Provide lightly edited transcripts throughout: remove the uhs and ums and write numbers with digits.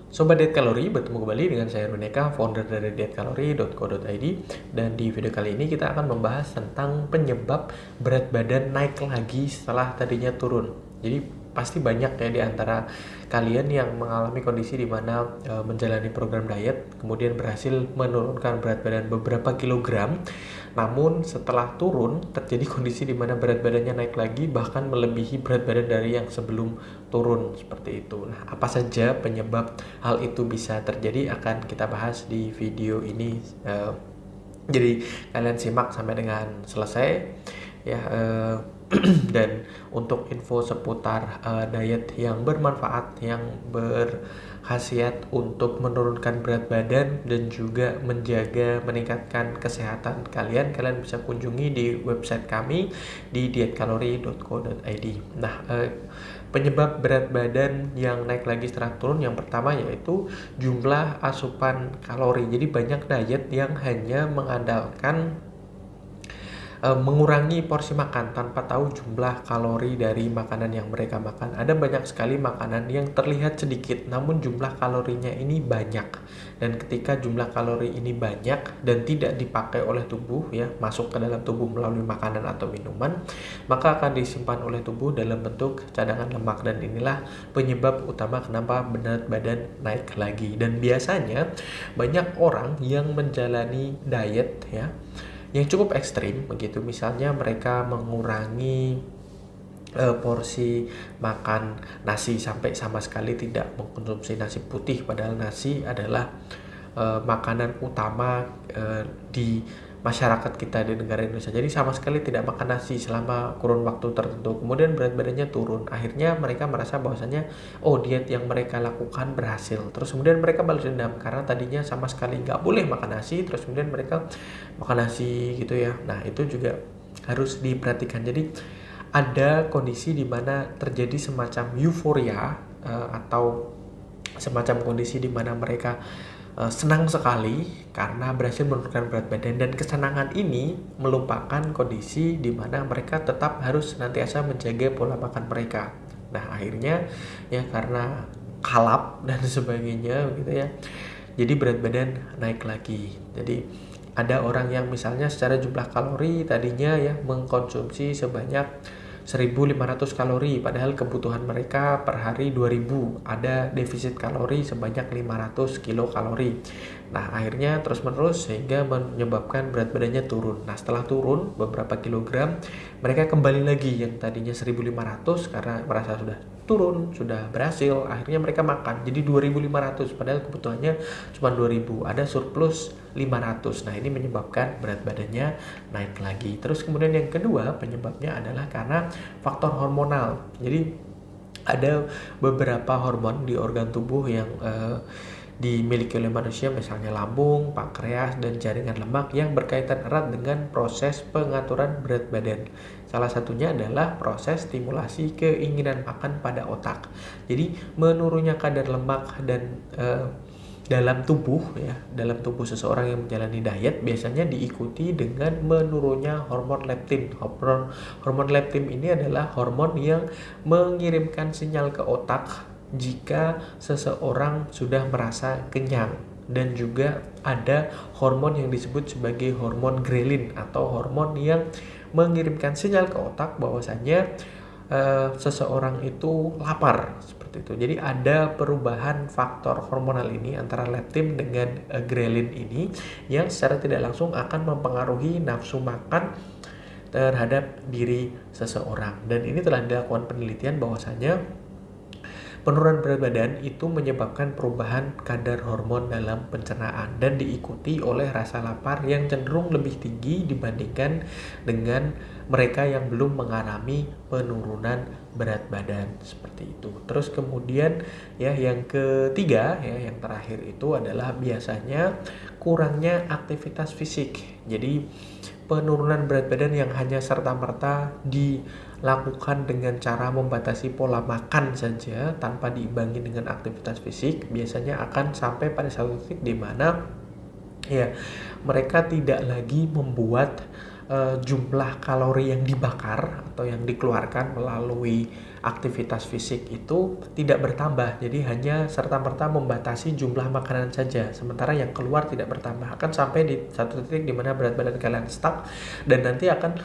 Sobat Diet Kalori, bertemu kembali dengan saya Runeka, founder dari dietkalori.co.id. Dan di video kali ini kita akan membahas tentang penyebab berat badan naik lagi setelah tadinya turun. Jadi pasti banyak ya di antara kalian yang mengalami kondisi di mana menjalani program diet, kemudian berhasil menurunkan berat badan beberapa kilogram. Namun setelah turun terjadi kondisi di mana berat badannya naik lagi, bahkan melebihi berat badan dari yang sebelum turun seperti itu. Nah, apa saja penyebab hal itu bisa terjadi akan kita bahas di video ini. Jadi kalian simak sampai dengan selesai ya. Dan untuk info seputar diet yang bermanfaat, yang berkhasiat untuk menurunkan berat badan dan juga meningkatkan kesehatan kalian bisa kunjungi di website kami di dietkalori.co.id. Nah, penyebab berat badan yang naik lagi setelah turun yang pertama yaitu jumlah asupan kalori. Jadi banyak diet yang hanya mengandalkan mengurangi porsi makan tanpa tahu jumlah kalori dari makanan yang mereka makan. Ada banyak sekali makanan yang terlihat sedikit namun jumlah kalorinya ini banyak. Dan ketika jumlah kalori ini banyak dan tidak dipakai oleh tubuh ya, masuk ke dalam tubuh melalui makanan atau minuman, maka akan disimpan oleh tubuh dalam bentuk cadangan lemak, dan inilah penyebab utama kenapa berat badan naik lagi. Dan biasanya banyak orang yang menjalani diet ya yang cukup ekstrim begitu, misalnya mereka mengurangi porsi makan nasi sampai sama sekali tidak mengkonsumsi nasi putih, padahal nasi adalah makanan utama di masyarakat kita di negara Indonesia. Jadi sama sekali tidak makan nasi selama kurun waktu tertentu, kemudian berat badannya turun. Akhirnya mereka merasa bahwasanya diet yang mereka lakukan berhasil. Terus kemudian mereka balas dendam karena tadinya sama sekali nggak boleh makan nasi, terus kemudian mereka makan nasi gitu ya. Nah, itu juga harus diperhatikan. Jadi ada kondisi di mana terjadi semacam euforia atau semacam kondisi di mana mereka senang sekali karena berhasil menurunkan berat badan, dan kesenangan ini melupakan kondisi di mana mereka tetap harus senantiasa menjaga pola makan mereka. Nah, akhirnya ya karena kalap dan sebagainya gitu ya, jadi berat badan naik lagi. Jadi ada orang yang misalnya secara jumlah kalori tadinya ya mengkonsumsi sebanyak 1.500 kalori, padahal kebutuhan mereka per hari 2.000, ada defisit kalori sebanyak 500 kilokalori. Nah, akhirnya terus-menerus sehingga menyebabkan berat badannya turun. Nah, setelah turun beberapa kilogram, mereka kembali lagi yang tadinya 1.500 karena merasa sudah turun, sudah berhasil, akhirnya mereka makan jadi 2.500, padahal kebutuhannya cuma 2.000, ada surplus 500. Nah, ini menyebabkan berat badannya naik lagi. Terus kemudian yang kedua penyebabnya adalah karena faktor hormonal. Jadi ada beberapa hormon di organ tubuh yang dimiliki oleh manusia, misalnya lambung, pankreas, dan jaringan lemak yang berkaitan erat dengan proses pengaturan berat badan. Salah satunya adalah proses stimulasi keinginan makan pada otak. Jadi menurunnya kadar lemak dan dalam tubuh seseorang yang menjalani diet biasanya diikuti dengan menurunnya hormon leptin. Hormon leptin ini adalah hormon yang mengirimkan sinyal ke otak jika seseorang sudah merasa kenyang, dan juga ada hormon yang disebut sebagai hormon grelin atau hormon yang mengirimkan sinyal ke otak bahwasanya seseorang itu lapar seperti itu. Jadi ada perubahan faktor hormonal ini antara leptin dengan grelin ini yang secara tidak langsung akan mempengaruhi nafsu makan terhadap diri seseorang. Dan ini telah dilakukan penelitian bahwasanya penurunan berat badan itu menyebabkan perubahan kadar hormon dalam pencernaan dan diikuti oleh rasa lapar yang cenderung lebih tinggi dibandingkan dengan mereka yang belum mengalami penurunan berat badan seperti itu. Terus kemudian ya yang ketiga ya yang terakhir itu adalah biasanya kurangnya aktivitas fisik. Jadi penurunan berat badan yang hanya serta-merta dilakukan dengan cara membatasi pola makan saja tanpa diimbangi dengan aktivitas fisik biasanya akan sampai pada satu titik di mana ya mereka tidak lagi membuat jumlah kalori yang dibakar atau yang dikeluarkan melalui aktivitas fisik itu tidak bertambah. Jadi hanya serta-merta membatasi jumlah makanan saja, sementara yang keluar tidak bertambah. Akan sampai di satu titik di mana berat badan kalian stuck, dan nanti akan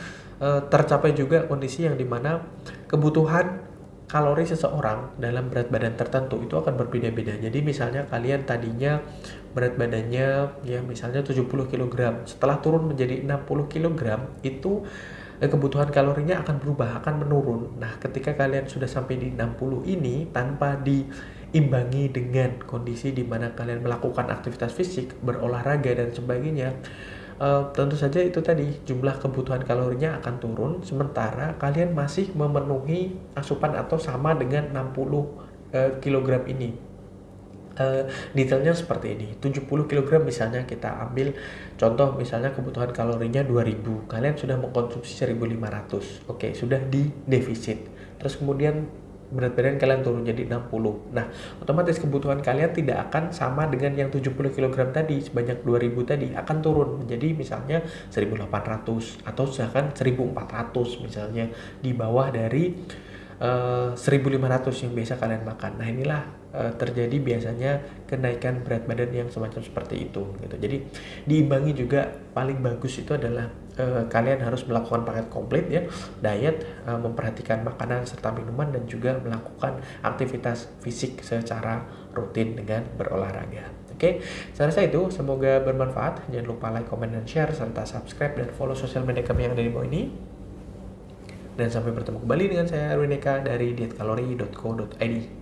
tercapai juga kondisi yang dimana kebutuhan kalori seseorang dalam berat badan tertentu itu akan berbeda-beda. Jadi misalnya kalian tadinya berat badannya ya misalnya 70 kg, setelah turun menjadi 60 kg itu kebutuhan kalorinya akan berubah, akan menurun. Nah, ketika kalian sudah sampai di 60 ini tanpa diimbangi dengan kondisi di mana kalian melakukan aktivitas fisik, berolahraga dan sebagainya, tentu saja itu tadi jumlah kebutuhan kalorinya akan turun, sementara kalian masih memenuhi asupan atau sama dengan 60 kg ini. Detailnya seperti ini, 70 kg misalnya kita ambil contoh, misalnya kebutuhan kalorinya 2000, kalian sudah mengkonsumsi 1500, oke, sudah di defisit, terus kemudian berat badan kalian turun jadi 60. Nah, otomatis kebutuhan kalian tidak akan sama dengan yang 70 kg tadi, sebanyak 2000 tadi akan turun menjadi misalnya 1800 atau bahkan 1400 misalnya, di bawah dari 1500 yang biasa kalian makan. Nah, inilah terjadi biasanya kenaikan berat badan yang semacam seperti itu gitu. Jadi diimbangi juga, paling bagus itu adalah kalian harus melakukan paket komplit ya, diet, memperhatikan makanan serta minuman, dan juga melakukan aktivitas fisik secara rutin dengan berolahraga. Oke, saya rasa itu, semoga bermanfaat. Jangan lupa like, comment, dan share, serta subscribe dan follow sosial media kami yang ada di bawah ini. Dan sampai bertemu kembali dengan saya Erwin Eka dari dietkalori.co.id.